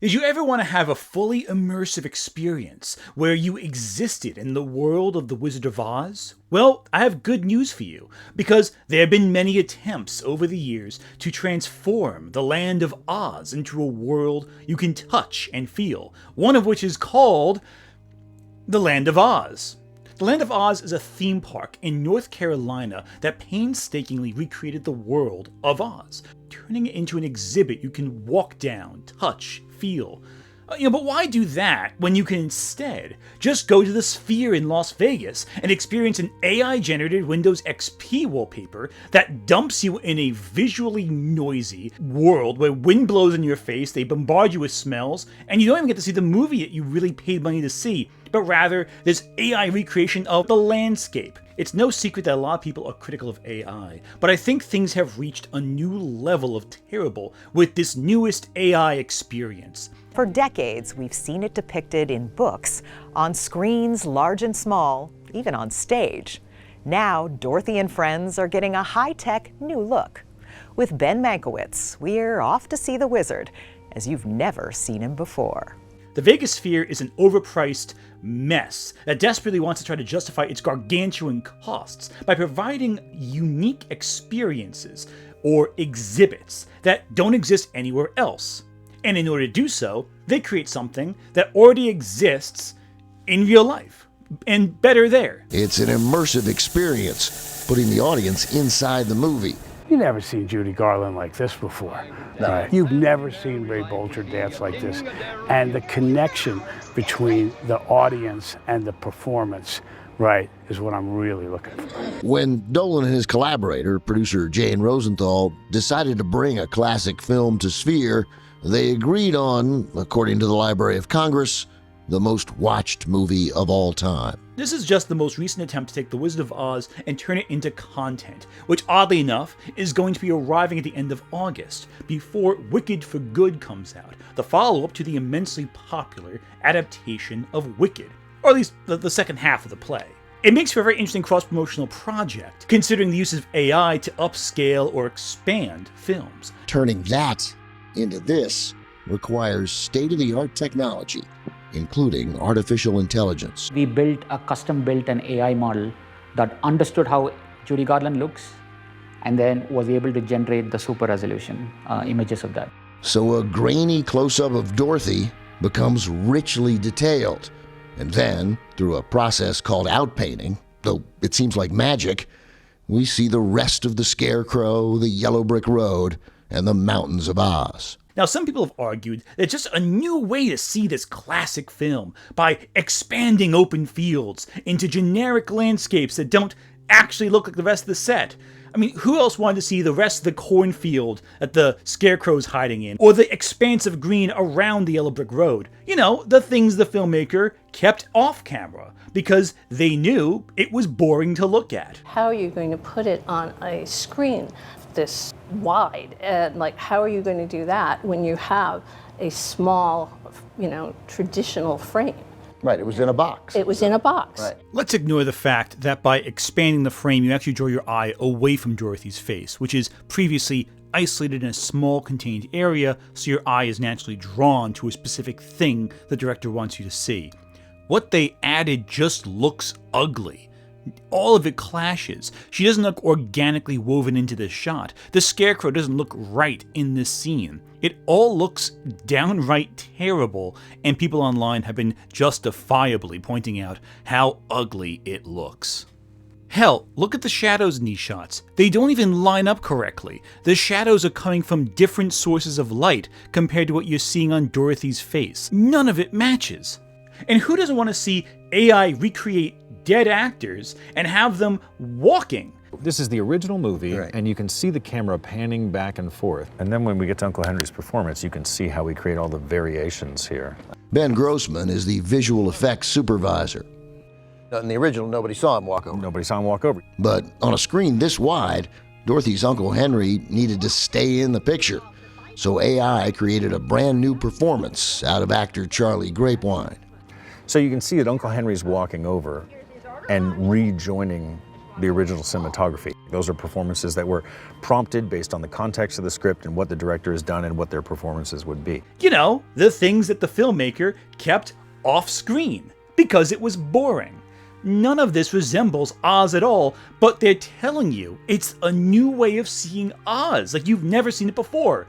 Did you ever want to have a fully immersive experience where you existed in the world of The Wizard of Oz? Well, I have good news for you, because there have been many attempts over the years to transform the land of Oz into a world you can touch and feel, one of which is called the Land of Oz. The Land of Oz is a theme park in North Carolina that painstakingly recreated the world of Oz, turning it into an exhibit you can walk down, touch, feel. But why do that when you can instead just go to the Sphere in Las Vegas and experience an AI-generated Windows XP wallpaper that dumps you in a visually noisy world where wind blows in your face, they bombard you with smells, and you don't even get to see the movie that you really paid money to see, but rather this AI recreation of the landscape. It's no secret that a lot of people are critical of AI, but I think things have reached a new level of terrible with this newest AI experience. For decades, we've seen it depicted in books, on screens large and small, even on stage. Now, Dorothy and Friends are getting a high-tech new look. With Ben Mankiewicz, we're off to see the wizard, as you've never seen him before. The Vegas Sphere is an overpriced mess that desperately wants to try to justify its gargantuan costs by providing unique experiences or exhibits that don't exist anywhere else. And in order to do so, they create something that already exists in real life, and better there. It's an immersive experience, putting the audience inside the movie. You've never seen Judy Garland like this before. No. Right? You've never seen Ray Bolger dance like this. And the connection between the audience and the performance, right, is what I'm really looking for. When Dolan and his collaborator, producer Jane Rosenthal, decided to bring a classic film to Sphere, they agreed on, according to the Library of Congress, the most watched movie of all time. This is just the most recent attempt to take The Wizard of Oz and turn it into content, which oddly enough is going to be arriving at the end of August, before Wicked for Good comes out, the follow-up to the immensely popular adaptation of Wicked, or at least the second half of the play. It makes for a very interesting cross-promotional project, considering the use of AI to upscale or expand films. Turning that into this requires state-of-the-art technology, including artificial intelligence. We built a custom-built an AI model that understood how Judy Garland looks and then was able to generate the super resolution images of that. So a grainy close-up of Dorothy becomes richly detailed. And then, through a process called outpainting, though it seems like magic, we see the rest of the Scarecrow, the Yellow Brick Road, and the mountains of Oz. Now, some people have argued that it's just a new way to see this classic film by expanding open fields into generic landscapes that don't actually look like the rest of the set. I mean, who else wanted to see the rest of the cornfield that the Scarecrow's hiding in, or the expanse of green around the Yellow Brick Road? You know, the things the filmmaker kept off camera because they knew it was boring to look at. How are you going to put it on a screen this wide? And like, how are you going to do that when you have a small, traditional frame? Right, it was in a box. It was in a box. Right. Let's ignore the fact that by expanding the frame, you actually draw your eye away from Dorothy's face, which is previously isolated in a small contained area, so your eye is naturally drawn to a specific thing the director wants you to see. What they added just looks ugly. All of it clashes. She doesn't look organically woven into this shot. The Scarecrow doesn't look right in this scene. It all looks downright terrible, and people online have been justifiably pointing out how ugly it looks. Hell, look at the shadows in these shots. They don't even line up correctly. The shadows are coming from different sources of light compared to what you're seeing on Dorothy's face. None of it matches. And who doesn't want to see AI recreate dead actors and have them walking? This is the original movie, Right. and you can see the camera panning back and forth. And then when we get to Uncle Henry's performance, you can see how we create all the variations here. Ben Grossman is the visual effects supervisor. In the original, nobody saw him walk over. Nobody saw him walk over. But on a screen this wide, Dorothy's Uncle Henry needed to stay in the picture. So AI created a brand new performance out of actor Charlie Grapewine. So you can see that Uncle Henry's walking over and rejoining the original cinematography. Those are performances that were prompted based on the context of the script and what the director has done and what their performances would be. You know, the things that the filmmaker kept off screen because it was boring. None of this resembles Oz at all, but they're telling you it's a new way of seeing Oz, like you've never seen it before.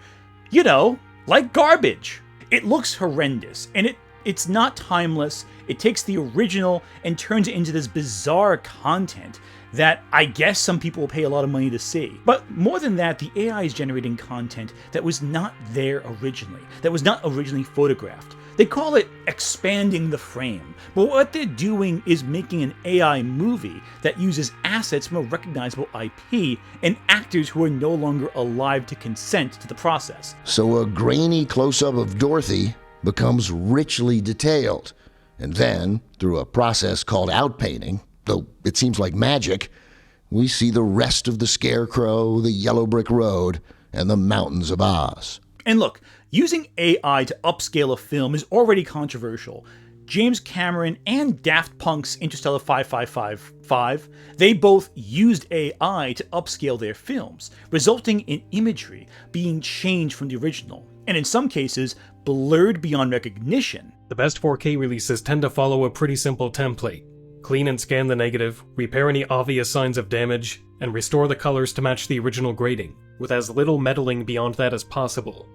You know, like garbage. It looks horrendous, and it's not timeless. It takes the original and turns it into this bizarre content that I guess some people will pay a lot of money to see. But more than that, the AI is generating content that was not there originally, that was not originally photographed. They call it expanding the frame, but what they're doing is making an AI movie that uses assets from a recognizable IP and actors who are no longer alive to consent to the process. So a grainy close-up of Dorothy becomes richly detailed, and then, through a process called outpainting, though it seems like magic, we see the rest of the Scarecrow, the yellow brick road, and the mountains of Oz. And look, using AI to upscale a film is already controversial. James Cameron and Daft Punk's Interstellar 5555, they both used AI to upscale their films, resulting in imagery being changed from the original, and in some cases, blurred beyond recognition. The best 4K releases tend to follow a pretty simple template. Clean and scan the negative, repair any obvious signs of damage, and restore the colors to match the original grading, with as little meddling beyond that as possible.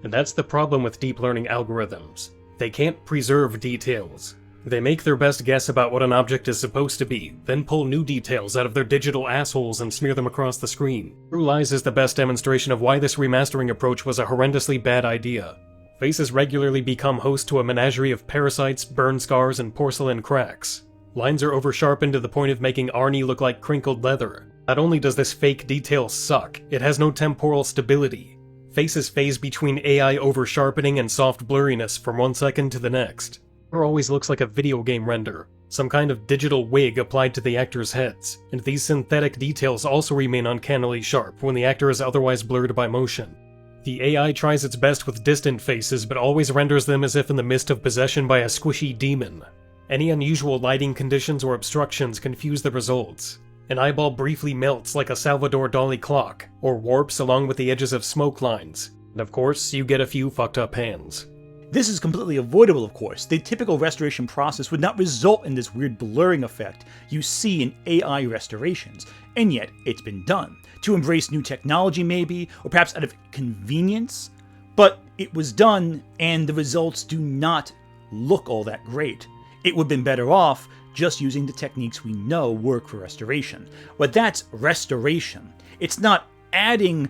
And that's the problem with deep learning algorithms. They can't preserve details. They make their best guess about what an object is supposed to be, then pull new details out of their digital assholes and smear them across the screen. True Lies is the best demonstration of why this remastering approach was a horrendously bad idea. Faces regularly become host to a menagerie of parasites, burn scars, and porcelain cracks. Lines are over-sharpened to the point of making Arnie look like crinkled leather. Not only does this fake detail suck, it has no temporal stability. Faces phase between AI over-sharpening and soft blurriness from one second to the next. It always looks like a video game render, some kind of digital wig applied to the actors' heads, and these synthetic details also remain uncannily sharp when the actor is otherwise blurred by motion. The AI tries its best with distant faces, but always renders them as if in the midst of possession by a squishy demon. Any unusual lighting conditions or obstructions confuse the results. An eyeball briefly melts like a Salvador Dali clock, or warps along with the edges of smoke lines. And of course, you get a few fucked up hands. This is completely avoidable, of course. The typical restoration process would not result in this weird blurring effect you see in AI restorations, and yet it's been done. To embrace new technology maybe, or perhaps out of convenience, but it was done and the results do not look all that great. It would have been better off just using the techniques we know work for restoration. But that's restoration. It's not adding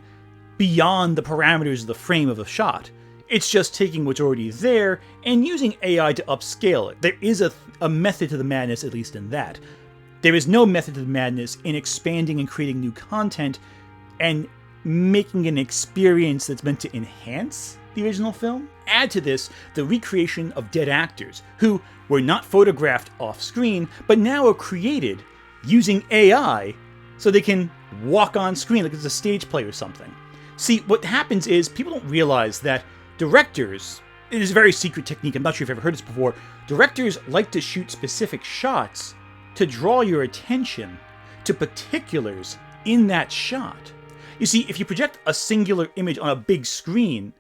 beyond the parameters of the frame of a shot. It's just taking what's already there and using AI to upscale it. There is a method to the madness, at least in that. There is no method to the madness in expanding and creating new content and making an experience that's meant to enhance the original film. Add to this the recreation of dead actors who were not photographed off screen, but now are created using AI so they can walk on screen like it's a stage play or something. See, what happens is people don't realize that directors, it is a very secret technique, I'm not sure if you've ever heard this before, directors like to shoot specific shots to draw your attention to particulars in that shot. You see, if you project a singular image on a big screen,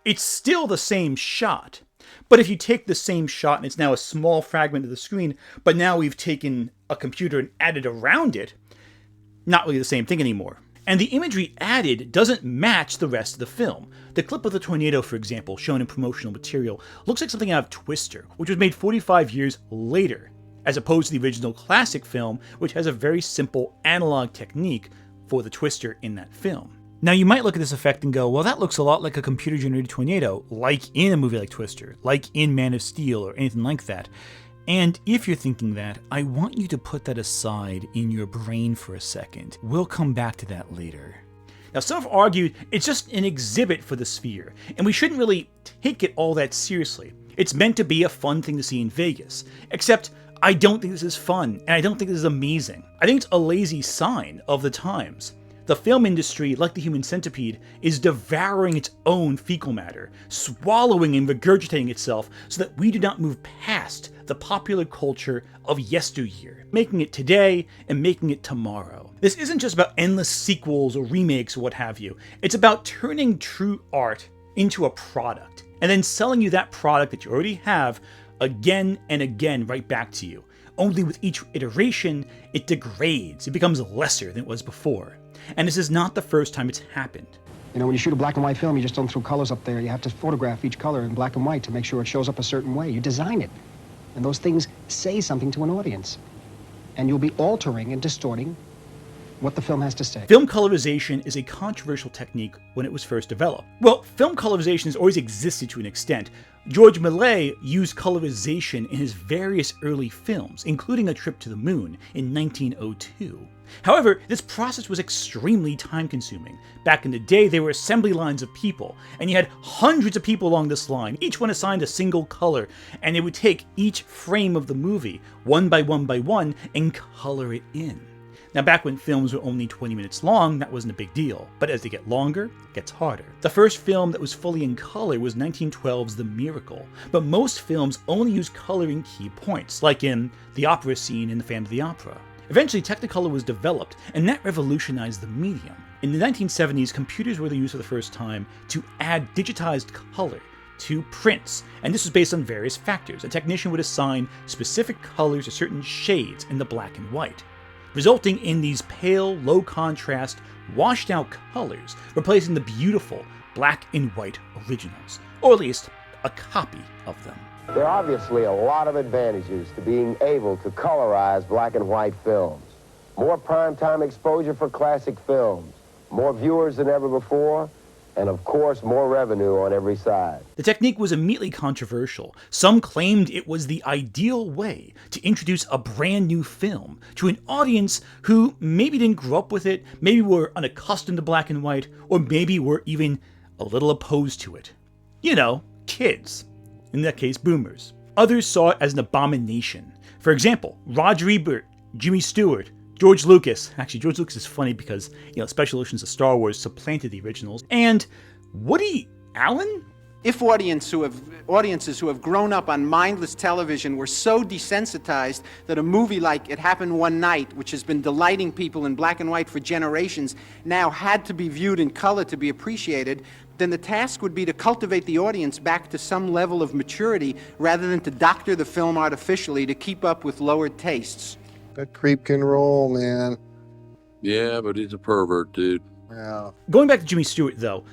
it's still the same shot. But if you take the same shot and it's now a small fragment of the screen, but now we've taken a computer and added around it, not really the same thing anymore. And the imagery added doesn't match the rest of the film. The clip of the tornado, for example, shown in promotional material, looks like something out of Twister, which was made 45 years later, as opposed to the original classic film, which has a very simple analog technique for the Twister in that film. Now you might look at this effect and go, well, that looks a lot like a computer-generated tornado, like in a movie like Twister, like in Man of Steel or anything like that. And if you're thinking that, I want you to put that aside in your brain for a second. We'll come back to that later. Now some have argued it's just an exhibit for the Sphere, and we shouldn't really take it all that seriously. It's meant to be a fun thing to see in Vegas, except I don't think this is fun, and I don't think this is amazing. I think it's a lazy sign of the times. The film industry, like the human centipede, is devouring its own fecal matter, swallowing and regurgitating itself so that we do not move past the popular culture of yesteryear, making it today and making it tomorrow. This isn't just about endless sequels or remakes or what have you. It's about turning true art into a product, and then selling you that product that you already have again and again right back to you. Only with each iteration, it degrades, it becomes lesser than it was before. And this is not the first time it's happened. You know, when you shoot a black and white film, you just don't throw colors up there. You have to photograph each color in black and white to make sure it shows up a certain way. You design it. And those things say something to an audience. And you'll be altering and distorting what the film has to say. Film colorization is a controversial technique when it was first developed. Well, film colorization has always existed to an extent. George Méliès used colorization in his various early films, including A Trip to the Moon in 1902. However, this process was extremely time-consuming. Back in the day, there were assembly lines of people, and you had hundreds of people along this line, each one assigned a single color, and it would take each frame of the movie, one by one, and color it in. Now, back when films were only 20 minutes long, that wasn't a big deal, but as they get longer, it gets harder. The first film that was fully in color was 1912's The Miracle, but most films only use color in key points, like in the opera scene in The Phantom of the Opera. Eventually, Technicolor was developed, and that revolutionized the medium. In the 1970s, computers were used for the first time to add digitized color to prints, and this was based on various factors. A technician would assign specific colors to certain shades in the black and white, resulting in these pale, low-contrast, washed-out colors, replacing the beautiful black and white originals, or at least a copy of them. There are obviously a lot of advantages to being able to colorize black and white films. More primetime exposure for classic films, more viewers than ever before, and of course, more revenue on every side. The technique was immediately controversial. Some claimed it was the ideal way to introduce a brand new film to an audience who maybe didn't grow up with it, maybe were unaccustomed to black and white, or maybe were even a little opposed to it. You know, kids. In that case, boomers. Others saw it as an abomination. For example, Roger Ebert, Jimmy Stewart, George Lucas. Actually, George Lucas is funny because, special editions of Star Wars supplanted the originals. And Woody Allen? If audiences who have grown up on mindless television were so desensitized that a movie like It Happened One Night, which has been delighting people in black and white for generations, now had to be viewed in color to be appreciated, then the task would be to cultivate the audience back to some level of maturity rather than to doctor the film artificially to keep up with lowered tastes. That creep can roll, man. Yeah, but he's a pervert, dude. Yeah. Going back to Jimmy Stewart, though,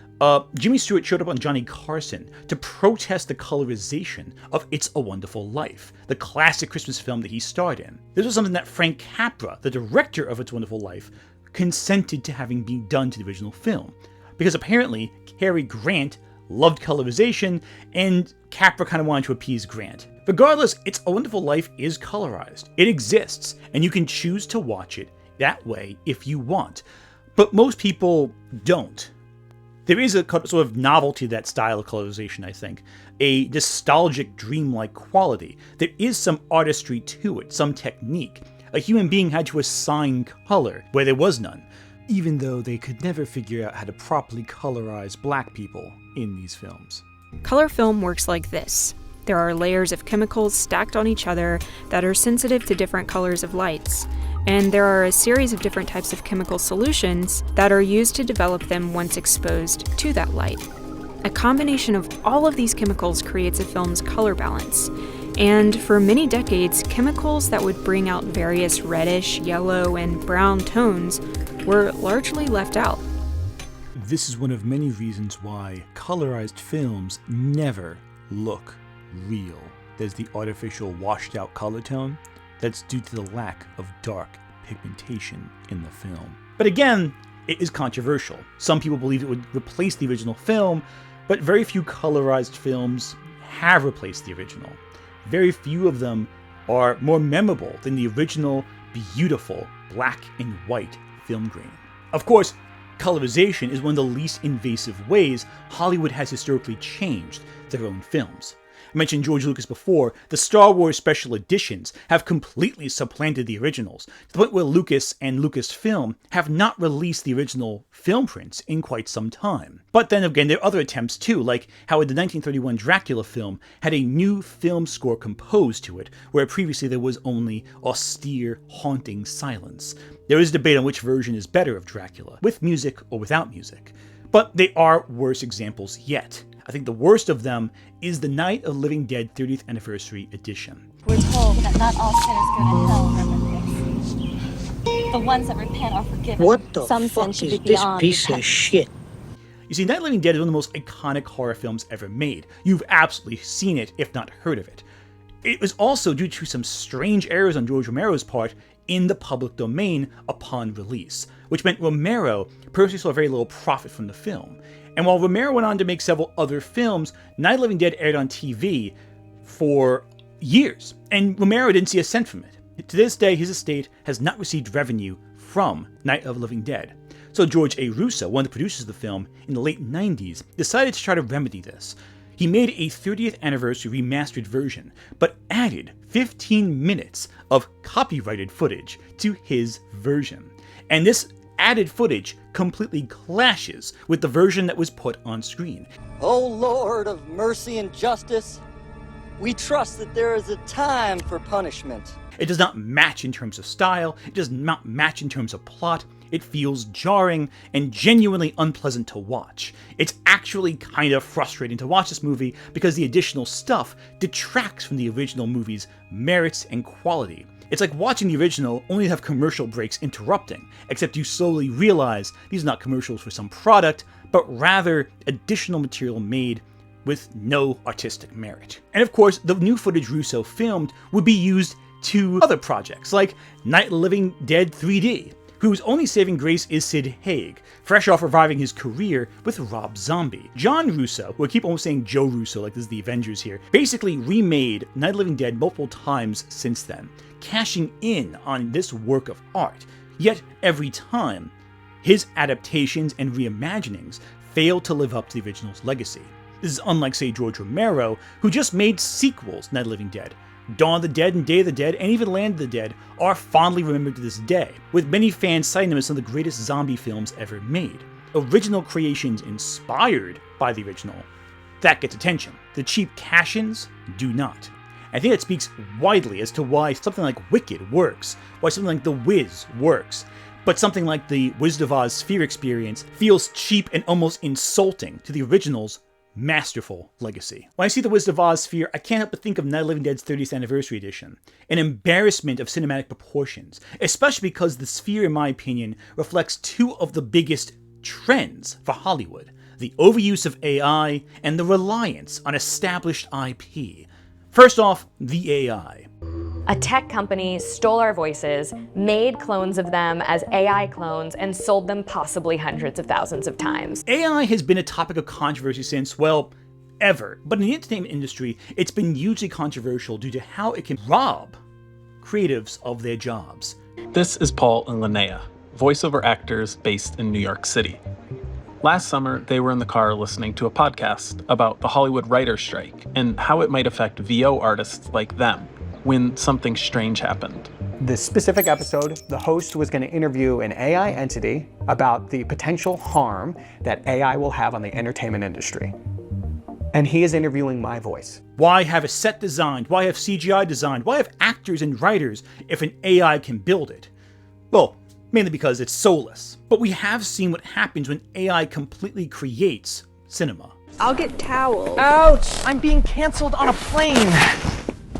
Jimmy Stewart showed up on Johnny Carson to protest the colorization of It's a Wonderful Life, the classic Christmas film that he starred in. This was something that Frank Capra, the director of It's a Wonderful Life, consented to having been done to the original film, because apparently Cary Grant loved colorization, and Capra kind of wanted to appease Grant. Regardless, It's a Wonderful Life is colorized. It exists, and you can choose to watch it that way if you want. But most people don't. There is a sort of novelty to that style of colorization, I think. A nostalgic, dreamlike quality. There is some artistry to it, some technique. A human being had to assign color where there was none, even though they could never figure out how to properly colorize black people in these films. Color film works like this. There are layers of chemicals stacked on each other that are sensitive to different colors of lights, and there are a series of different types of chemical solutions that are used to develop them once exposed to that light. A combination of all of these chemicals creates a film's color balance, and for many decades, chemicals that would bring out various reddish, yellow, and brown tones were largely left out. This is one of many reasons why colorized films never look real. There's the artificial washed out color tone. That's due to the lack of dark pigmentation in the film. But again, it is controversial. Some people believe it would replace the original film, but very few colorized films have replaced the original. Very few of them are more memorable than the original beautiful black and white film grain. Of course, colorization is one of the least invasive ways Hollywood has historically changed their own films. I mentioned George Lucas before. The Star Wars special editions have completely supplanted the originals, to the point where Lucas and Lucasfilm have not released the original film prints in quite some time. But then again, there are other attempts too, like how the 1931 Dracula film had a new film score composed to it, where previously there was only austere, haunting silence. There is debate on which version is better of Dracula, with music or without music. But they are worse examples yet. I think the worst of them is the Night of the Living Dead 30th Anniversary Edition. We're told that not all sinners go to hell, Reverend Hicks. The ones that repent are forgiven. What the Some fuck sin should is be this beyond piece of repentance. shit? You see, Night of the Living Dead is one of the most iconic horror films ever made. You've absolutely seen it, if not heard of it. It was also due to some strange errors on George Romero's part in the public domain upon release, which meant Romero personally saw very little profit from the film. And while Romero went on to make several other films, Night of the Living Dead aired on TV for years, and Romero didn't see a cent from it. To this day, his estate has not received revenue from Night of the Living Dead. So George A. Russo, one of the producers of the film in the late 90s, decided to try to remedy this. He made a 30th anniversary remastered version, but added 15 minutes of copyrighted footage to his version. And this added footage completely clashes with the version that was put on screen. O Lord of mercy and justice, we trust that there is a time for punishment. It does not match in terms of style, it does not match in terms of plot. It feels jarring and genuinely unpleasant to watch. It's actually kind of frustrating to watch this movie because the additional stuff detracts from the original movie's merits and quality. It's like watching the original only to have commercial breaks interrupting, except you slowly realize these are not commercials for some product, but rather additional material made with no artistic merit. And of course, the new footage Russo filmed would be used to other projects, like Night of the Living Dead 3D, whose only saving grace is Sid Haig, fresh off reviving his career with Rob Zombie. John Russo, who I keep almost saying Joe Russo like this is the Avengers here, basically remade Night of the Living Dead multiple times since then, cashing in on this work of art. Yet every time, his adaptations and reimaginings fail to live up to the original's legacy. This is unlike, say, George Romero, who just made sequels to Night of the Living Dead. Dawn of the Dead and Day of the Dead, and even Land of the Dead, are fondly remembered to this day, with many fans citing them as some of the greatest zombie films ever made. Original creations inspired by the original. That gets attention. The cheap cash-ins do not. I think that speaks widely as to why something like Wicked works, why something like The Wiz works, but something like the Wizard of Oz Sphere experience feels cheap and almost insulting to the original's masterful legacy. When I see the Wizard of Oz Sphere, I can't help but think of Night of the Living Dead's 30th Anniversary Edition, an embarrassment of cinematic proportions, especially because the Sphere, in my opinion, reflects two of the biggest trends for Hollywood: the overuse of AI and the reliance on established IP. First off, the AI. A tech company stole our voices, made clones of them as AI clones, and sold them possibly hundreds of thousands of times. AI has been a topic of controversy since, well, ever. But in the entertainment industry, it's been hugely controversial due to how it can rob creatives of their jobs. This is Paul and Linnea, voiceover actors based in New York City. Last summer, they were in the car listening to a podcast about the Hollywood writer's strike and how it might affect VO artists like them when something strange happened. This specific episode, the host was going to interview an AI entity about the potential harm that AI will have on the entertainment industry. And he is interviewing my voice. Why have a set designed? Why have CGI designed? Why have actors and writers if an AI can build it? Well, mainly because it's soulless. But we have seen what happens when AI completely creates cinema. I'll get towels. Ouch! I'm being canceled on a plane.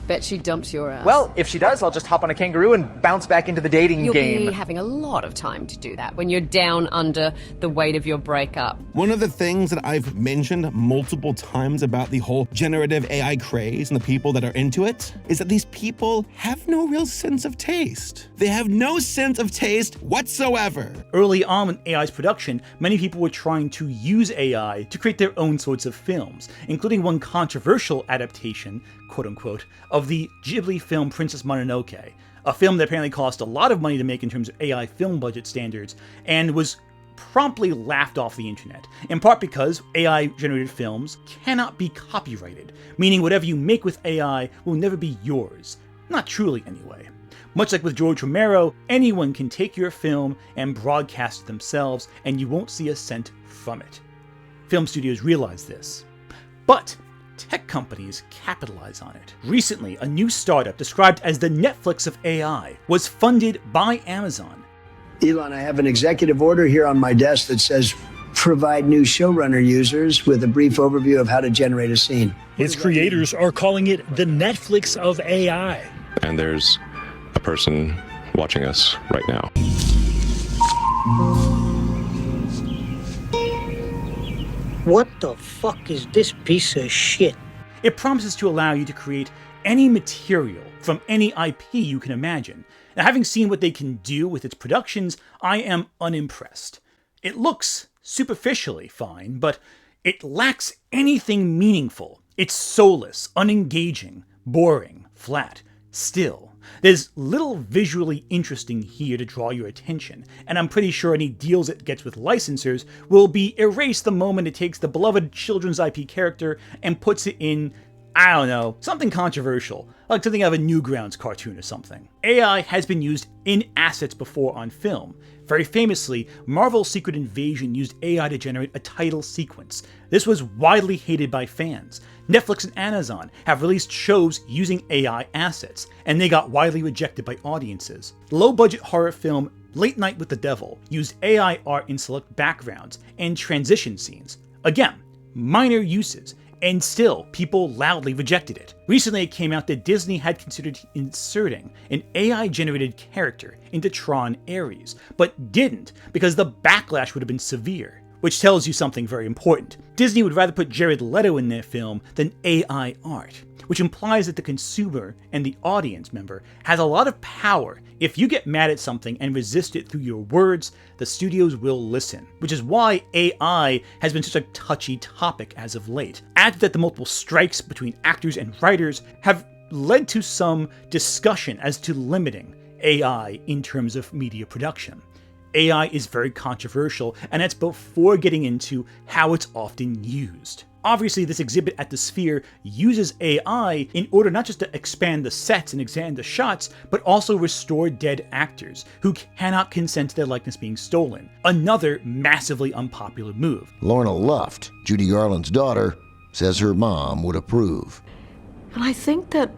Bet she dumped your ass. Well, if she does, I'll just hop on a kangaroo and bounce back into the dating game. You'll be having a lot of time to do that when you're down under the weight of your breakup. One of the things that I've mentioned multiple times about the whole generative AI craze and the people that are into it is that these people have no real sense of taste. They have no sense of taste whatsoever. Early on in AI's production, many people were trying to use AI to create their own sorts of films, including one controversial adaptation, quote-unquote, of the Ghibli film Princess Mononoke, a film that apparently cost a lot of money to make in terms of AI film budget standards, and was promptly laughed off the internet, in part because AI-generated films cannot be copyrighted, meaning whatever you make with AI will never be yours. Not truly, anyway. Much like with George Romero, anyone can take your film and broadcast it themselves, and you won't see a cent from it. Film studios realize this. But tech companies capitalize on it. Recently, a new startup described as the Netflix of AI was funded by Amazon. Elon, I have an executive order here on my desk that says provide new showrunner users with a brief overview of how to generate a scene. Its creators are calling it the Netflix of AI. And there's a person watching us right now. What the fuck is this piece of shit? It promises to allow you to create any material from any IP you can imagine. Now, having seen what they can do with its productions, I am unimpressed. It looks superficially fine, but it lacks anything meaningful. It's soulless, unengaging, boring, flat, still. There's little visually interesting here to draw your attention, and I'm pretty sure any deals it gets with licensors will be erased the moment it takes the beloved children's IP character and puts it in, I don't know, something controversial, like something out of a Newgrounds cartoon or something. AI has been used in assets before on film. Very famously, Marvel's Secret Invasion used AI to generate a title sequence. This was widely hated by fans. Netflix and Amazon have released shows using AI assets, and they got widely rejected by audiences. Low-budget horror film Late Night with the Devil used AI art in select backgrounds and transition scenes. Again, minor uses, and still, people loudly rejected it. Recently, it came out that Disney had considered inserting an AI-generated character into Tron Ares, but didn't because the backlash would have been severe. Which tells you something very important. Disney would rather put Jared Leto in their film than AI art, which implies that the consumer and the audience member has a lot of power. If you get mad at something and resist it through your words, the studios will listen, which is why AI has been such a touchy topic as of late. Add that the multiple strikes between actors and writers have led to some discussion as to limiting AI in terms of media production. AI is very controversial, and that's before getting into how it's often used. Obviously, this exhibit at the Sphere uses AI in order not just to expand the sets and expand the shots, but also restore dead actors who cannot consent to their likeness being stolen. Another massively unpopular move. Lorna Luft, Judy Garland's daughter, says her mom would approve. And I think that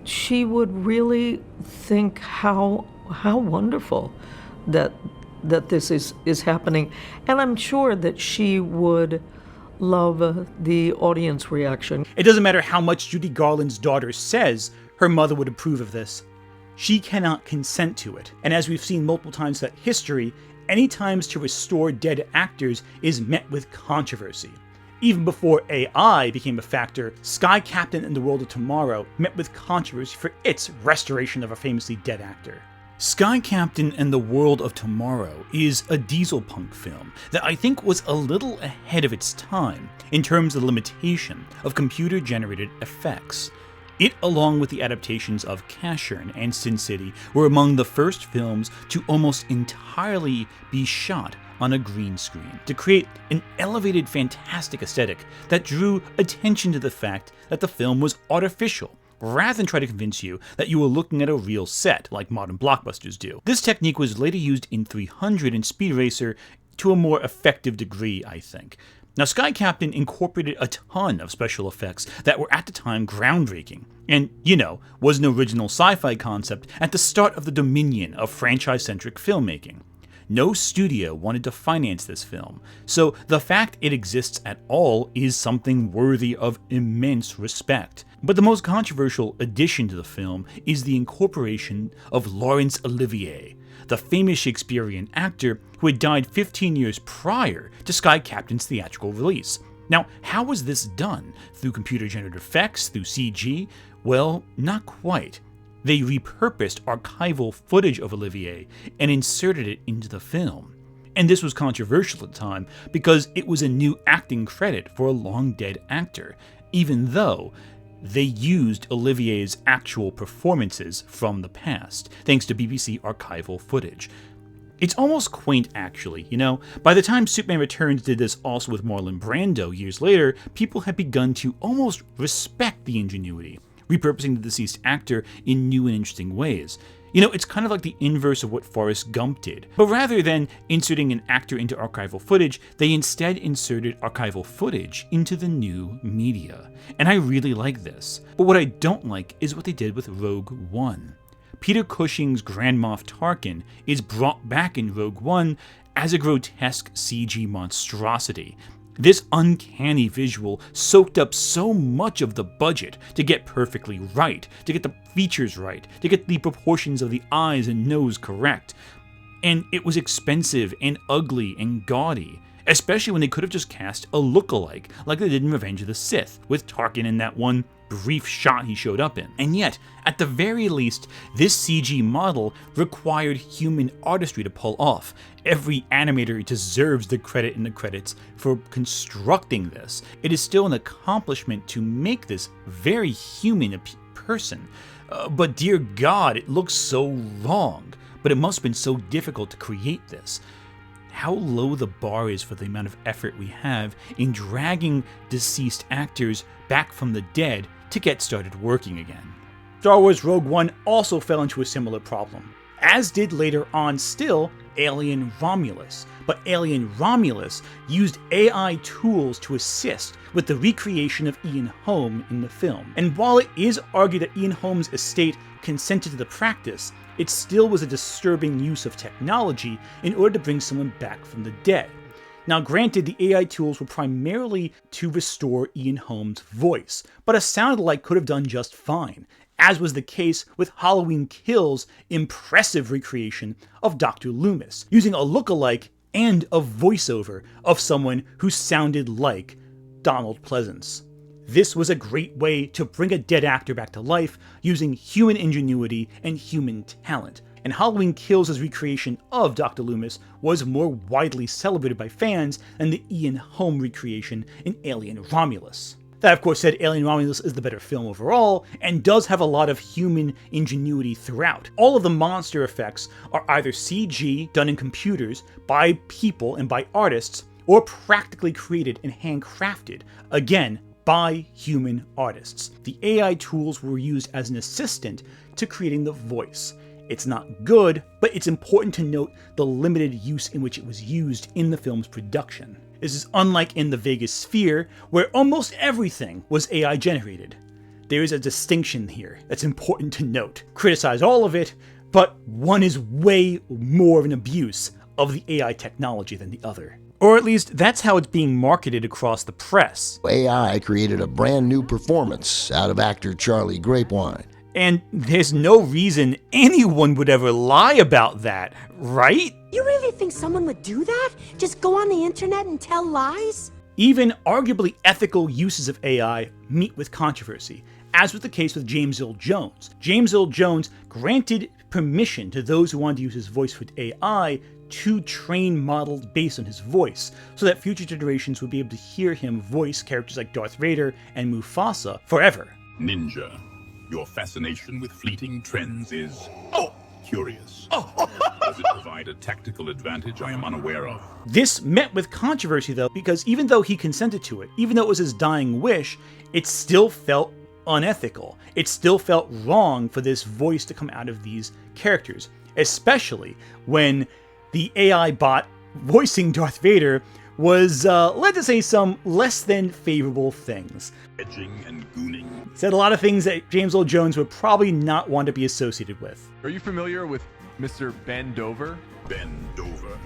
she would really think how wonderful that this is happening. And I'm sure that she would love the audience reaction. It doesn't matter how much Judy Garland's daughter says her mother would approve of this. She cannot consent to it. And as we've seen multiple times throughout history, any times to restore dead actors is met with controversy. Even before AI became a factor, Sky Captain and the World of Tomorrow met with controversy for its restoration of a famously dead actor. Sky Captain and the World of Tomorrow is a diesel punk film that I think was a little ahead of its time in terms of the limitation of computer-generated effects. It, along with the adaptations of Cashern and Sin City, were among the first films to almost entirely be shot on a green screen to create an elevated, fantastic aesthetic that drew attention to the fact that the film was artificial, rather than try to convince you that you were looking at a real set like modern blockbusters do. This technique was later used in 300 and Speed Racer to a more effective degree, I think. Now, Sky Captain incorporated a ton of special effects that were at the time groundbreaking, and, was an original sci-fi concept at the start of the dominion of franchise-centric filmmaking. No studio wanted to finance this film, so the fact it exists at all is something worthy of immense respect. But the most controversial addition to the film is the incorporation of Laurence Olivier, the famous Shakespearean actor who had died 15 years prior to Sky Captain's theatrical release. Now, how was this done? Through computer-generated effects? Through CG? Well, not quite. They repurposed archival footage of Olivier and inserted it into the film. And this was controversial at the time because it was a new acting credit for a long-dead actor, even though they used Olivier's actual performances from the past, thanks to BBC archival footage. It's almost quaint, actually, you know? By the time Superman Returns did this also with Marlon Brando years later, people had begun to almost respect the ingenuity, repurposing the deceased actor in new and interesting ways. You know, it's kind of like the inverse of what Forrest Gump did. But rather than inserting an actor into archival footage, they instead inserted archival footage into the new media. And I really like this. But what I don't like is what they did with Rogue One. Peter Cushing's Grand Moff Tarkin is brought back in Rogue One as a grotesque CG monstrosity. This uncanny visual soaked up so much of the budget to get perfectly right, to get the features right, to get the proportions of the eyes and nose correct. And it was expensive and ugly and gaudy, especially when they could have just cast a lookalike like they did in Revenge of the Sith, with Tarkin in that one brief shot he showed up in. And yet, at the very least, this CG model required human artistry to pull off. Every animator deserves the credit in the credits for constructing this. It is still an accomplishment to make this very human person. But dear God, it looks so wrong. But it must have been so difficult to create this. How low the bar is for the amount of effort we have in dragging deceased actors back from the dead to get started working again. Star Wars Rogue One also fell into a similar problem, as did later on still Alien Romulus. But Alien Romulus used AI tools to assist with the recreation of Ian Holm in the film. And while it is argued that Ian Holm's estate consented to the practice, it still was a disturbing use of technology in order to bring someone back from the dead. Now granted, the AI tools were primarily to restore Ian Holm's voice, but a sound-alike could have done just fine, as was the case with Halloween Kills' impressive recreation of Dr. Loomis, using a lookalike and a voiceover of someone who sounded like Donald Pleasance. This was a great way to bring a dead actor back to life using human ingenuity and human talent. And Halloween Kills' recreation of Dr. Loomis was more widely celebrated by fans than the Ian Holm recreation in Alien Romulus. That of course said, Alien Romulus is the better film overall, and does have a lot of human ingenuity throughout. All of the monster effects are either CG done in computers by people and by artists, or practically created and handcrafted, again, by human artists. The AI tools were used as an assistant to creating the voice. It's not good, but it's important to note the limited use in which it was used in the film's production. This is unlike in the Vegas Sphere, where almost everything was AI generated. There is a distinction here that's important to note. Criticize all of it, but one is way more of an abuse of the AI technology than the other. Or at least, that's how it's being marketed across the press. AI created a brand new performance out of actor Charlie Grapewine. And there's no reason anyone would ever lie about that, right? You really think someone would do that? Just go on the internet and tell lies? Even arguably ethical uses of AI meet with controversy, as was the case with James Earl Jones. James Earl Jones granted permission to those who wanted to use his voice with AI to train models based on his voice, so that future generations would be able to hear him voice characters like Darth Vader and Mufasa forever. Ninja, your fascination with fleeting trends is curious. Does it provide a tactical advantage I am unaware of? This met with controversy though, because even though he consented to it, even though it was his dying wish, it still felt unethical. It still felt wrong for this voice to come out of these characters, especially when the AI bot voicing Darth Vader was led to say some less than favorable things. Edging and gooning. He said a lot of things that James Earl Jones would probably not want to be associated with. Are you familiar with Mr. Ben Dover? Ben Dover.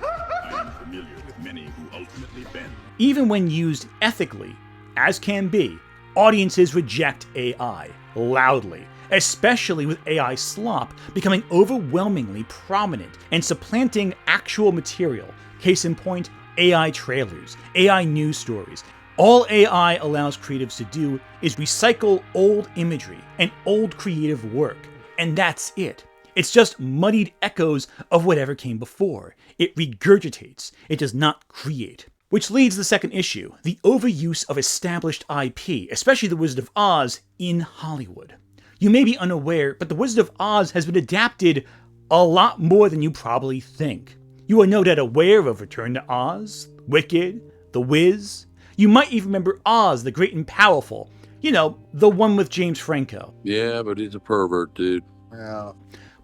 I am familiar with many who ultimately bend. Even when used ethically, as can be, audiences reject AI loudly, especially with AI slop becoming overwhelmingly prominent and supplanting actual material. Case in point, AI trailers, AI news stories. All AI allows creatives to do is recycle old imagery and old creative work, and that's it. It's just muddied echoes of whatever came before. It regurgitates, it does not create. Which leads to the second issue, the overuse of established IP, especially The Wizard of Oz, in Hollywood. You may be unaware, but The Wizard of Oz has been adapted A lot more than you probably think. You are no doubt aware of Return to Oz, Wicked, The Wiz. You might even remember Oz, the Great and Powerful. You know, the one with James Franco. Yeah, but he's a pervert, dude. Yeah.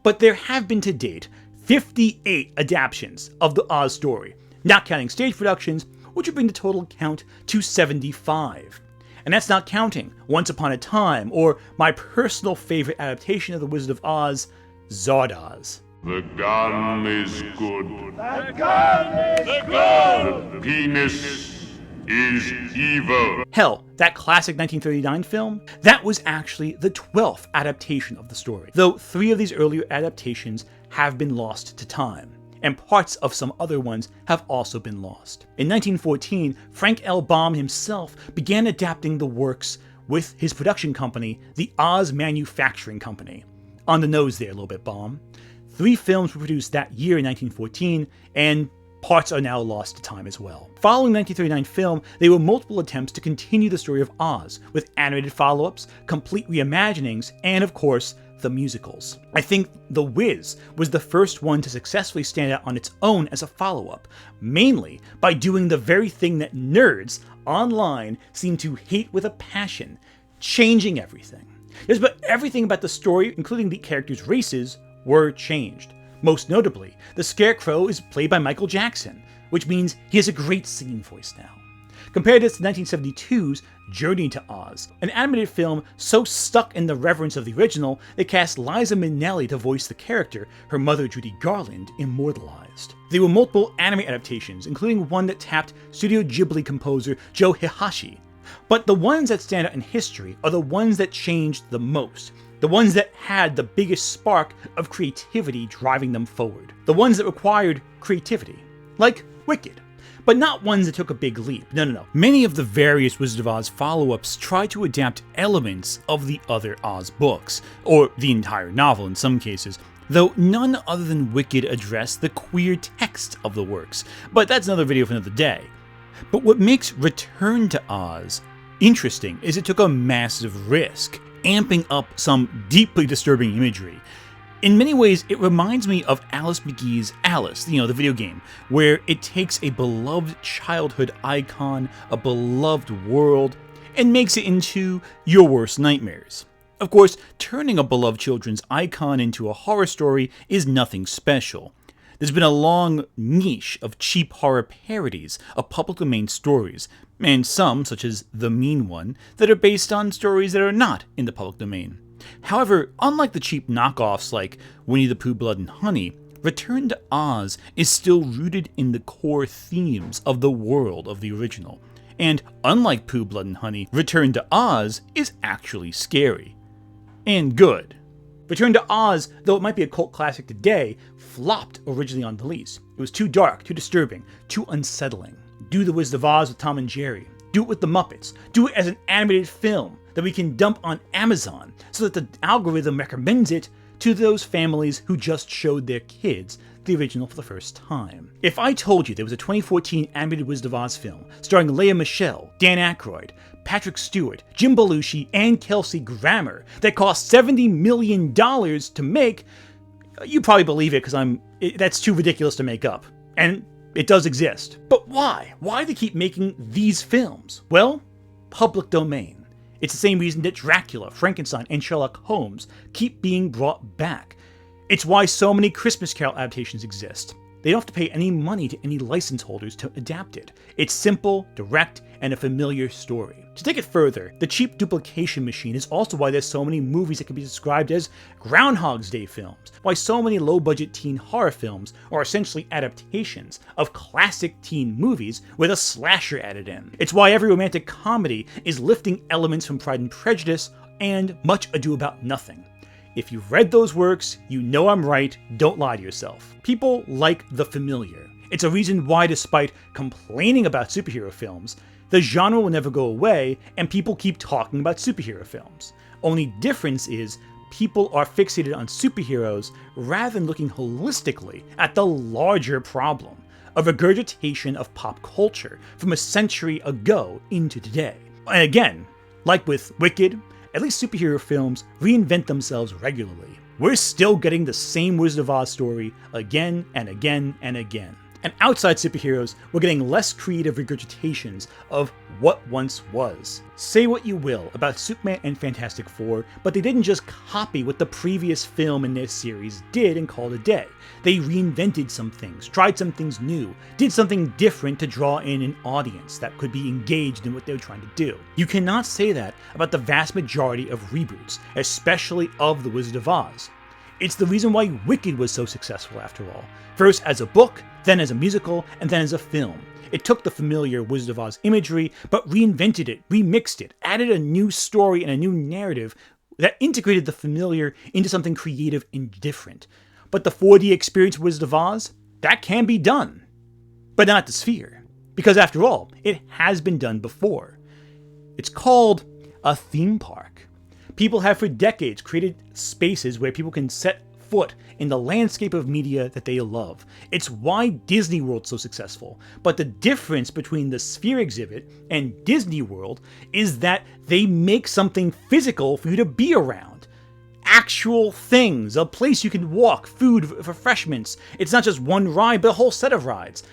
But there have been to date 58 adaptations of the Oz story, not counting stage productions, which would bring the total count to 75. And that's not counting Once Upon a Time, or my personal favorite adaptation of The Wizard of Oz, Zardoz. The gun is good. The gun is good. The penis is evil. Hell, that classic 1939 film, that was actually the 12th adaptation of the story, though 3 of these earlier adaptations have been lost to time, and parts of some other ones have also been lost. In 1914, Frank L. Baum himself began adapting the works with his production company, the Oz Manufacturing Company. On the nose there a little bit, Baum. 3 films were produced that year in 1914, and parts are now lost to time as well. Following the 1939 film, there were multiple attempts to continue the story of Oz, with animated follow-ups, complete reimaginings, and of course, the musicals. I think The Wiz was the first one to successfully stand out on its own as a follow-up, mainly by doing the very thing that nerds online seem to hate with a passion, changing everything. Just about everything about the story, including the characters' races, were changed. Most notably, the Scarecrow is played by Michael Jackson, which means he has a great singing voice now. Compare this to 1972's Journey to Oz, an animated film so stuck in the reverence of the original, they cast Liza Minnelli to voice the character her mother Judy Garland immortalized. There were multiple anime adaptations, including one that tapped Studio Ghibli composer Joe Hihashi. But the ones that stand out in history are the ones that changed the most, the ones that had the biggest spark of creativity driving them forward, the ones that required creativity, like Wicked. But not ones that took a big leap. No. Many of the various Wizard of Oz follow-ups try to adapt elements of the other Oz books, or the entire novel in some cases, though none other than Wicked address the queer text of the works, but that's another video for another day. But what makes Return to Oz interesting is it took a massive risk, amping up some deeply disturbing imagery. In many ways, it reminds me of Alice McGee's Alice, the video game, where it takes a beloved childhood icon, a beloved world, and makes it into your worst nightmares. Of course, turning a beloved children's icon into a horror story is nothing special. There's been a long niche of cheap horror parodies of public domain stories, and some, such as The Mean One, that are based on stories that are not in the public domain. However, unlike the cheap knockoffs like Winnie the Pooh, Blood and Honey, Return to Oz is still rooted in the core themes of the world of the original. And unlike Pooh, Blood and Honey, Return to Oz is actually scary. And good. Return to Oz, though it might be a cult classic today, flopped originally on release. It was too dark, too disturbing, too unsettling. Do The Wizard of Oz with Tom and Jerry. Do it with the Muppets. Do it as an animated film that we can dump on Amazon so that the algorithm recommends it to those families who just showed their kids the original for the first time. If I told you there was a 2014 animated Wizard of Oz film starring Lea Michele, Dan Aykroyd, Patrick Stewart, Jim Belushi, and Kelsey Grammer that cost $70 million to make, you probably believe it because that's too ridiculous to make up. And it does exist. But why? Why do they keep making these films? Well, public domain. It's the same reason that Dracula, Frankenstein, and Sherlock Holmes keep being brought back. It's why so many Christmas Carol adaptations exist. They don't have to pay any money to any license holders to adapt it. It's simple, direct, and a familiar story. To take it further, the cheap duplication machine is also why there's so many movies that can be described as Groundhog's Day films, why so many low-budget teen horror films are essentially adaptations of classic teen movies with a slasher added in. It's why every romantic comedy is lifting elements from Pride and Prejudice and Much Ado About Nothing. If you've read those works, you know I'm right, don't lie to yourself. People like the familiar. It's a reason why, despite complaining about superhero films, the genre will never go away and people keep talking about superhero films. Only difference is people are fixated on superheroes rather than looking holistically at the larger problem of regurgitation of pop culture from a century ago into today. And again, like with Wicked, at least superhero films reinvent themselves regularly. we're still getting the same Wizard of Oz story again and again and again. And outside superheroes, we're getting less creative regurgitations of what once was. Say what you will about Superman and Fantastic Four, but they didn't just copy what the previous film in their series did and call it a day. They reinvented some things, tried some things new, did something different to draw in an audience that could be engaged in what they were trying to do. You cannot say that about the vast majority of reboots, especially of The Wizard of Oz. It's the reason why Wicked was so successful after all. First as a book, then as a musical, and then as a film. It took the familiar Wizard of Oz imagery, but reinvented it, remixed it, added a new story and a new narrative that integrated the familiar into something creative and different. But the 4D experience of Wizard of Oz, that can be done. But not the Sphere. Because after all, it has been done before. It's called a theme park. People have for decades created spaces where people can set foot in the landscape of media that they love. It's why Disney World's so successful. But the difference between the Sphere exhibit and Disney World is that they make something physical for you to be around. Actual things, a place you can walk, food, refreshments. It's not just one ride, but a whole set of rides.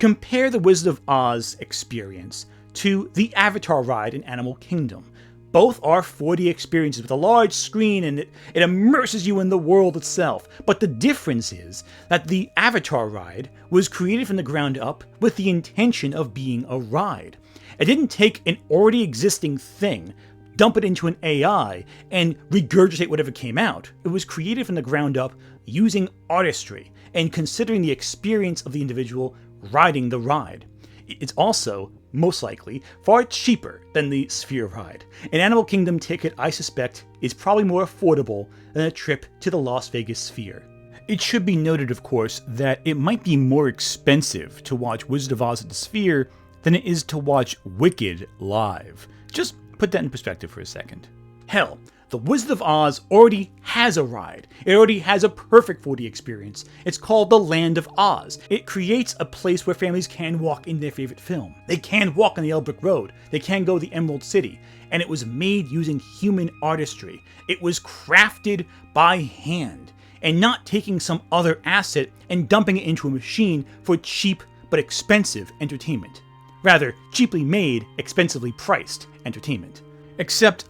Compare the Wizard of Oz experience to the Avatar ride in Animal Kingdom. Both are 4D experiences with a large screen and it immerses you in the world itself. But the difference is that the Avatar ride was created from the ground up with the intention of being a ride. It didn't take an already existing thing, dump it into an AI, and regurgitate whatever came out. It was created from the ground up using artistry and considering the experience of the individual riding the ride. It's also, most likely, far cheaper than the Sphere ride. An Animal Kingdom ticket, I suspect, is probably more affordable than a trip to the Las Vegas Sphere. It should be noted, of course, that it might be more expensive to watch Wizard of Oz at the Sphere than it is to watch Wicked live. Just put that in perspective for a second. Hell, The Wizard of Oz already has a ride. It already has a perfect 4D experience. It's called the Land of Oz. It creates a place where families can walk in their favorite film. They can walk on the Yellow Brick Road. They can go to the Emerald City. And it was made using human artistry. It was crafted by hand and not taking some other asset and dumping it into a machine for cheap but expensive entertainment. Rather, cheaply made, expensively priced entertainment. Except,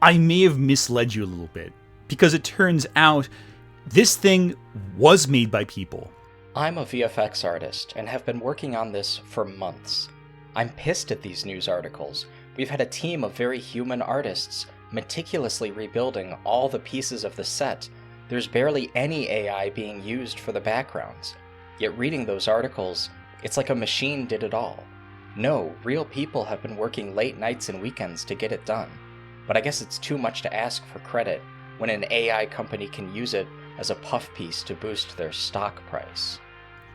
I may have misled you a little bit, because it turns out this thing was made by people. I'm a VFX artist and have been working on this for months. I'm pissed at these news articles. We've had a team of very human artists meticulously rebuilding all the pieces of the set. There's barely any AI being used for the backgrounds. Yet reading those articles, it's like a machine did it all. No, real people have been working late nights and weekends to get it done. But I guess it's too much to ask for credit when an AI company can use it as a puff piece to boost their stock price.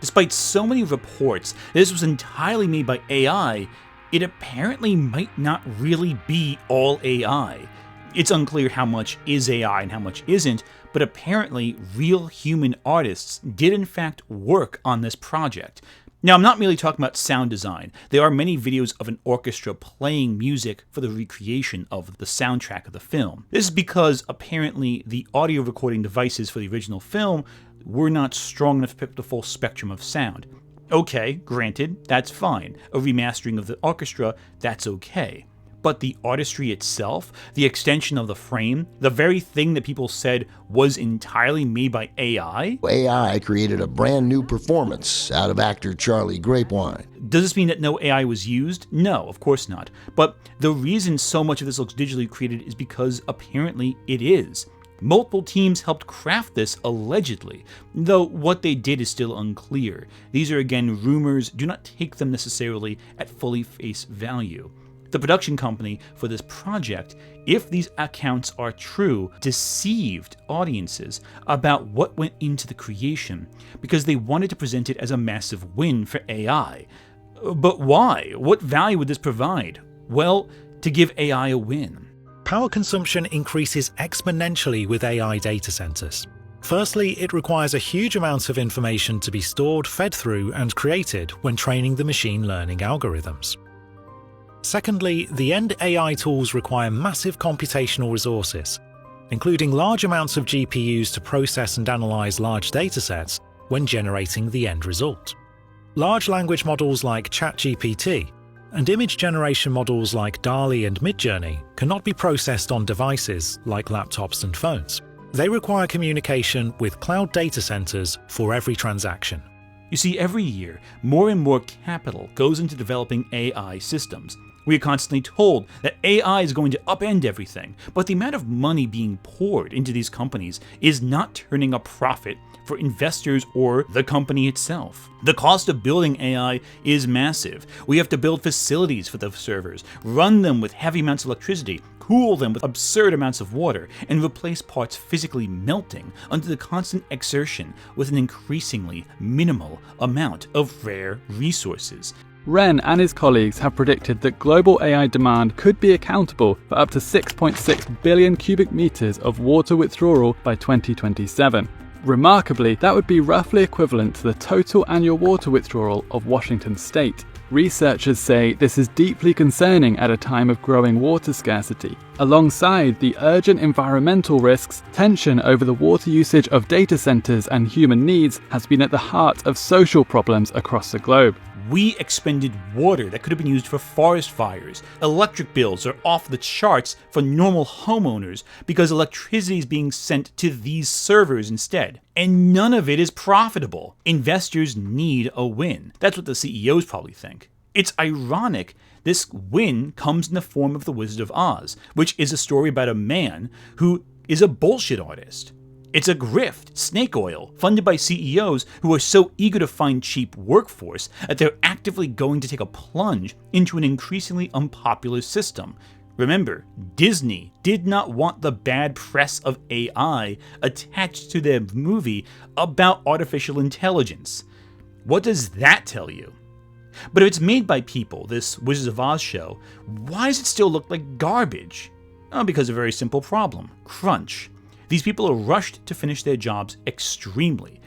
Despite so many reports that this was entirely made by AI, it apparently might not really be all AI. It's unclear how much is AI and how much isn't, but apparently real human artists did in fact work on this project. Now, I'm not merely talking about sound design. There are many videos of an orchestra playing music for the recreation of the soundtrack of the film. This is because apparently the audio recording devices for the original film were not strong enough to pick up the full spectrum of sound. Okay, granted, that's fine. A remastering of the orchestra, that's okay. But the artistry itself, the extension of the frame, the very thing that people said was entirely made by AI? AI created a brand new performance out of actor Charlie Grapewine. Does this mean that no AI was used? No, of course not. But the reason so much of this looks digitally created is because apparently it is. Multiple teams helped craft this allegedly, though what they did is still unclear. These are again rumors, do not take them necessarily at fully face value. The production company for this project, if these accounts are true, deceived audiences about what went into the creation because they wanted to present it as a massive win for AI. But why? What value would this provide? Well, to give AI a win. Power consumption increases exponentially with AI data centers. Firstly, it requires a huge amount of information to be stored, fed through, and created when training the machine learning algorithms. Secondly, the end AI tools require massive computational resources. including large amounts of GPUs to process and analyze large datasets when generating the end result. Large language models like ChatGPT and image generation models like DALL-E and Midjourney cannot be processed on devices like laptops and phones. They require communication with cloud data centers for every transaction. You see, every year, more and more capital goes into developing AI systems. We are constantly told that AI is going to upend everything, but the amount of money being poured into these companies is not turning a profit for investors or the company itself. The cost of building AI is massive. We have to build facilities for the servers, run them with heavy amounts of electricity, cool them with absurd amounts of water, and replace parts physically melting under the constant exertion with an increasingly minimal amount of rare resources. Ren and his colleagues have predicted that global AI demand could be accountable for up to 6.6 billion cubic meters of water withdrawal by 2027. Remarkably, that would be roughly equivalent to the total annual water withdrawal of Washington state. Researchers say this is deeply concerning at a time of growing water scarcity. Alongside the urgent environmental risks, tension over the water usage of data centers and human needs has been at the heart of social problems across the globe. We expended water that could have been used for forest fires. Electric bills are off the charts for normal homeowners because electricity is being sent to these servers instead. And none of it is profitable. Investors need a win. That's what the CEOs probably think. It's ironic this win comes in the form of The Wizard of Oz, which is a story about a man who is a bullshit artist. It's a grift, snake oil, funded by CEOs who are so eager to find cheap workforce that they're actively going to take a plunge into an increasingly unpopular system. Remember, Disney did not want the bad press of AI attached to their movie about artificial intelligence. What does that tell you? But if it's made by people, this Wizards of Oz show, why does it still look like garbage? Because of a very simple problem: crunch. These people are rushed to finish their jobs extremely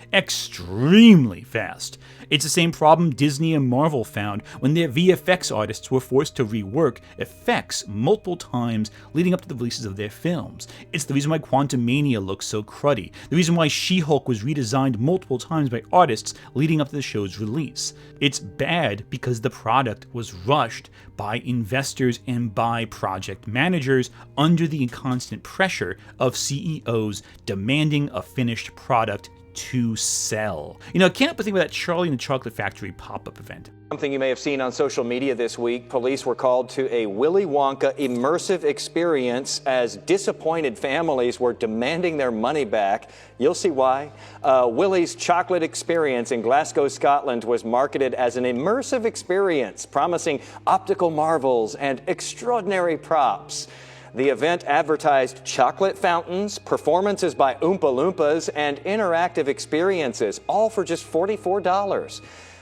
fast. It's the same problem Disney and Marvel found when their VFX artists were forced to rework effects multiple times leading up to the releases of their films. It's the reason why Quantumania looks so cruddy, the reason why She-Hulk was redesigned multiple times by artists leading up to the show's release. It's bad because the product was rushed by investors and by project managers under the constant pressure of CEOs demanding a finished product to sell. I can't help but think about that Charlie and the Chocolate Factory pop-up event. Something you may have seen on social media this week, police were called to a Willy Wonka immersive experience as disappointed families were demanding their money back. You'll see why. Willy's Chocolate Experience in Glasgow, Scotland was marketed as an immersive experience, promising optical marvels and extraordinary props. The event advertised chocolate fountains, performances by Oompa Loompas, and interactive experiences, all for just $44.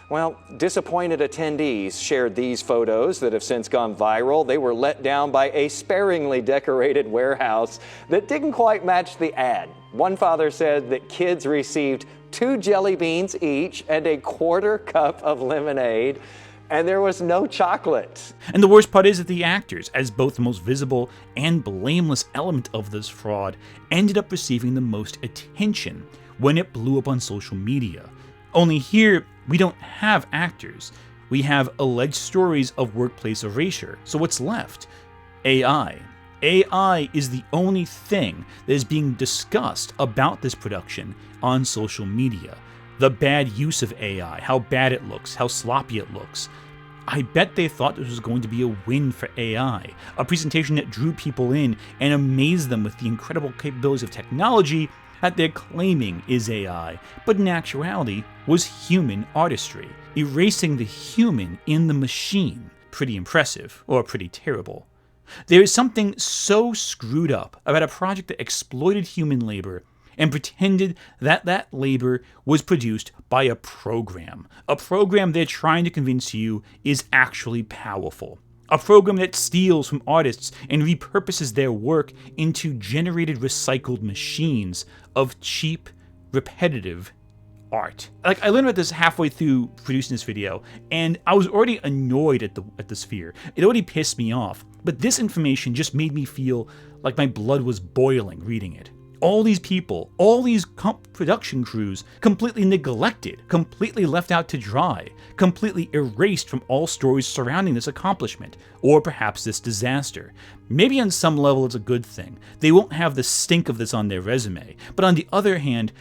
Well, disappointed attendees shared these photos that have since gone viral. They were let down by a sparingly decorated warehouse that didn't quite match the ad. One father said that kids received 2 jelly beans each and a quarter cup of lemonade, and there was no chocolate. And the worst part is that the actors, as both the most visible and blameless element of this fraud, ended up receiving the most attention when it blew up on social media. Only here, we don't have actors. We have alleged stories of workplace erasure. So what's left? AI. AI is the only thing that is being discussed about this production on social media. The bad use of AI, how bad it looks, how sloppy it looks. I bet they thought this was going to be a win for AI, a presentation that drew people in and amazed them with the incredible capabilities of technology that they're claiming is AI, but in actuality was human artistry, erasing the human in the machine. Pretty impressive, or pretty terrible. There is something so screwed up about a project that exploited human labor and pretended that that labor was produced by a program they're trying to convince you is actually powerful. A program that steals from artists and repurposes their work into generated recycled machines of cheap, repetitive art. I learned about this halfway through producing this video, and I was already annoyed at the sphere. It already pissed me off, but this information just made me feel like my blood was boiling reading it. All these people, all these production crews, completely neglected, completely left out to dry, completely erased from all stories surrounding this accomplishment, or perhaps this disaster. Maybe on some level it's a good thing. They won't have the stink of this on their resume, but on the other hand,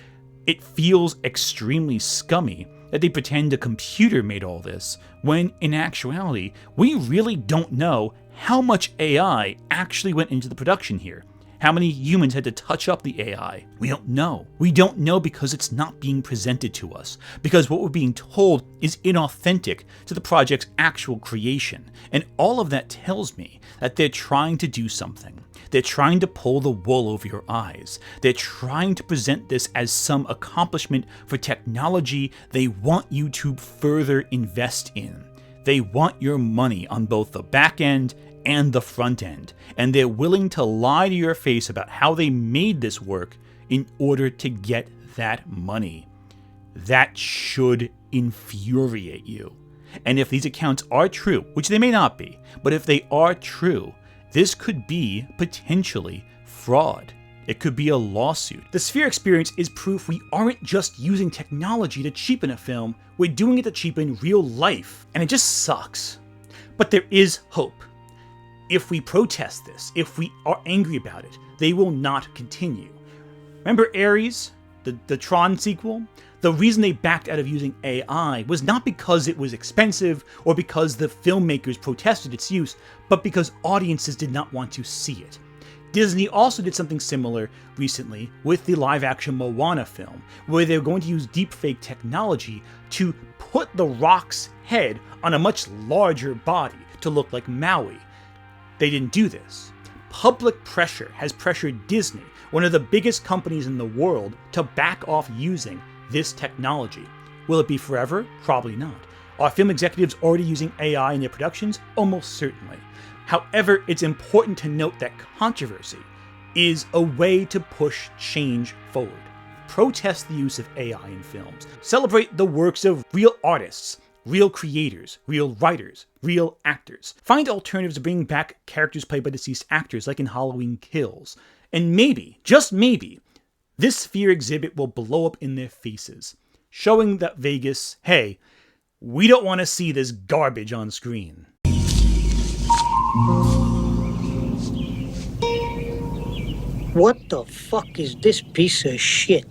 it feels extremely scummy that they pretend a computer made all this, when in actuality, we really don't know how much AI actually went into the production here. How many humans had to touch up the AI? We don't know. We don't know because it's not being presented to us, because what we're being told is inauthentic to the project's actual creation. And all of that tells me that they're trying to do something. They're trying to pull the wool over your eyes. They're trying to present this as some accomplishment for technology they want you to further invest in. They want your money on both the back end and the front end, and they're willing to lie to your face about how they made this work in order to get that money. That should infuriate you. And if these accounts are true, which they may not be, but if they are true, this could be potentially fraud. It could be a lawsuit. The Sphere experience is proof we aren't just using technology to cheapen a film, we're doing it to cheapen real life, and it just sucks. But there is hope. If we protest this, if we are angry about it, they will not continue. Remember Ares, the Tron sequel? The reason they backed out of using AI was not because it was expensive or because the filmmakers protested its use, but because audiences did not want to see it. Disney also did something similar recently with the live-action Moana film, where they're going to use deepfake technology to put the Rock's head on a much larger body to look like Maui. They didn't do this. Public pressure has pressured Disney, one of the biggest companies in the world, to back off using this technology. Will it be forever? Probably not. Are film executives already using AI in their productions? Almost certainly. However, it's important to note that controversy is a way to push change forward. Protest the use of AI in films. Celebrate the works of real artists, real creators, real writers, real actors. Find alternatives to bringing back characters played by deceased actors like in Halloween Kills. And maybe, just maybe, this Sphere exhibit will blow up in their faces, showing that Vegas, hey, we don't want to see this garbage on screen. What the fuck is this piece of shit?